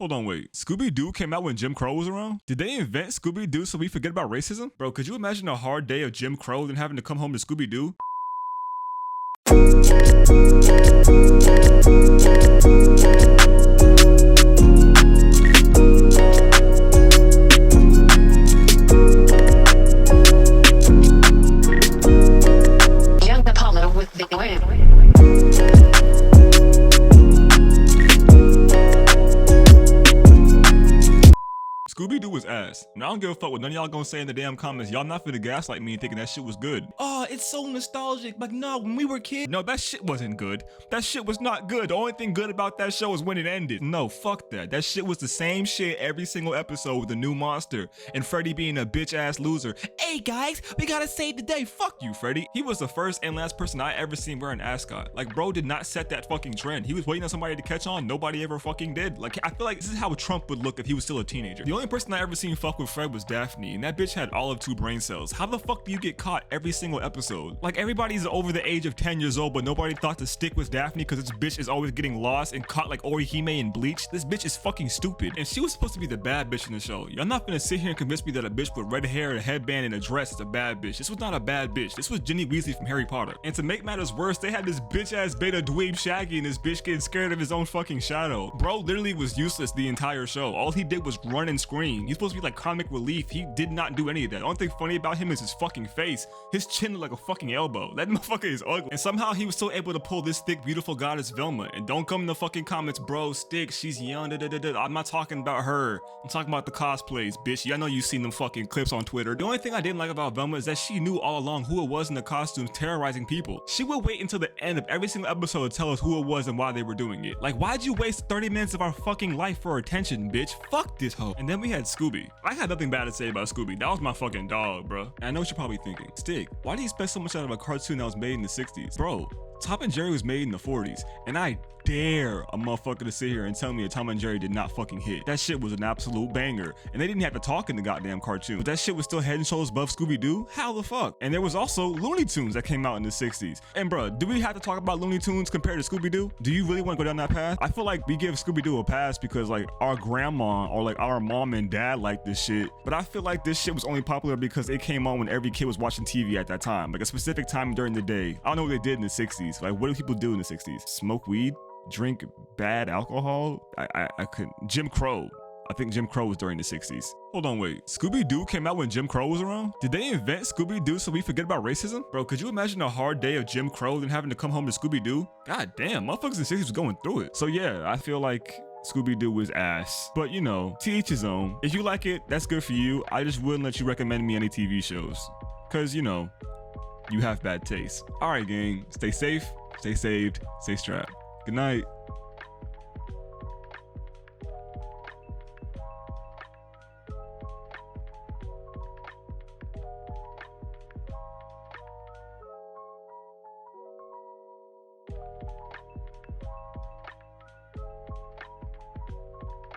Hold on, wait. Scooby-Doo came out when Jim Crow was around? Did they invent Scooby-Doo so we forget about racism? Bro, could you imagine a hard day of Jim Crow then having to come home to Scooby-Doo? Young Apollo with the win. Scooby-Doo was ass. And I don't give a fuck what none of y'all gonna say in the damn comments. Y'all not finna gaslight me and thinking that shit was good. Oh, it's so nostalgic. Like, no, when we were kids. No, that shit wasn't good. That shit was not good. The only thing good about that show is when it ended. No, fuck that. That shit was the same shit every single episode with a new monster. And Freddy being a bitch ass loser. Hey guys, we gotta save the day. Fuck you, Freddy. He was the first and last person I ever seen wear an ascot. Like, bro did not set that fucking trend. He was waiting on somebody to catch on. Nobody ever fucking did. Like, I feel like this is how Trump would look if he was still a teenager. The only person I ever seen fuck with Fred was Daphne, and that bitch had all of 2 brain cells. How the fuck do you get caught every single episode? Like, everybody's over the age of 10 years old, but nobody thought to stick with Daphne because this bitch is always getting lost and caught like Orihime in Bleach. This bitch is fucking stupid. And she was supposed to be the bad bitch in the show. Y'all not gonna sit here and convince me that a bitch with red hair, a headband, and a dress is a bad bitch. This was not a bad bitch. This was Ginny Weasley from Harry Potter. And to make matters worse, they had this bitch ass beta dweeb Shaggy and this bitch getting scared of his own fucking shadow. Bro literally was useless the entire show. All he did was run and scream. He's supposed to be like comic relief. He did not do any of that. The only thing funny about him is his fucking face. His chin looked like a fucking elbow. That motherfucker is ugly. And somehow he was still able to pull this thick, beautiful goddess Velma. And don't come in the fucking comments, bro, stick, she's young, da, da, da, da. I'm not talking about her. I'm talking about the cosplays, bitch. Y'all know you've seen them fucking clips on Twitter. The only thing I didn't like about Velma is that she knew all along who it was in the costumes terrorizing people. She would wait until the end of every single episode to tell us who it was and why they were doing it. Like, why'd you waste 30 minutes of our fucking life for attention, bitch? Fuck this hoe. And then we had Scooby. I had nothing bad to say about Scooby. That was my fucking dog, bro. And I know what you're probably thinking. Stick, why do you expect so much out of a cartoon that was made in the 60s? Bro, Tom and Jerry was made in the 40s, and I dare a motherfucker to sit here and tell me that Tom and Jerry did not fucking hit. That shit was an absolute banger, and they didn't have to talk in the goddamn cartoon, but that shit was still head and shoulders above Scooby-Doo? How the fuck? And there was also Looney Tunes that came out in the 60s. And bro, do we have to talk about Looney Tunes compared to Scooby-Doo? Do you really want to go down that path? I feel like we give Scooby-Doo a pass because like our grandma or like our mom and dad like this shit, but I feel like this shit was only popular because it came on when every kid was watching TV at that time, like a specific time during the day. I don't know what they did in the 60s. Like, what do people do in the 60s? Smoke weed? Drink bad alcohol? I couldn't. Jim Crow. I think Jim Crow was during the 60s. Hold on, wait. Scooby-Doo came out when Jim Crow was around? Did they invent Scooby-Doo so we forget about racism? Bro, could you imagine a hard day of Jim Crow then having to come home to Scooby-Doo? God damn, motherfuckers in the 60s was going through it. So yeah, I feel like Scooby-Doo was ass. But you know, to each his own. If you like it, that's good for you. I just wouldn't let you recommend me any TV shows. Cause you know, you have bad taste. Alright gang, stay safe, stay saved, stay strapped. Good night.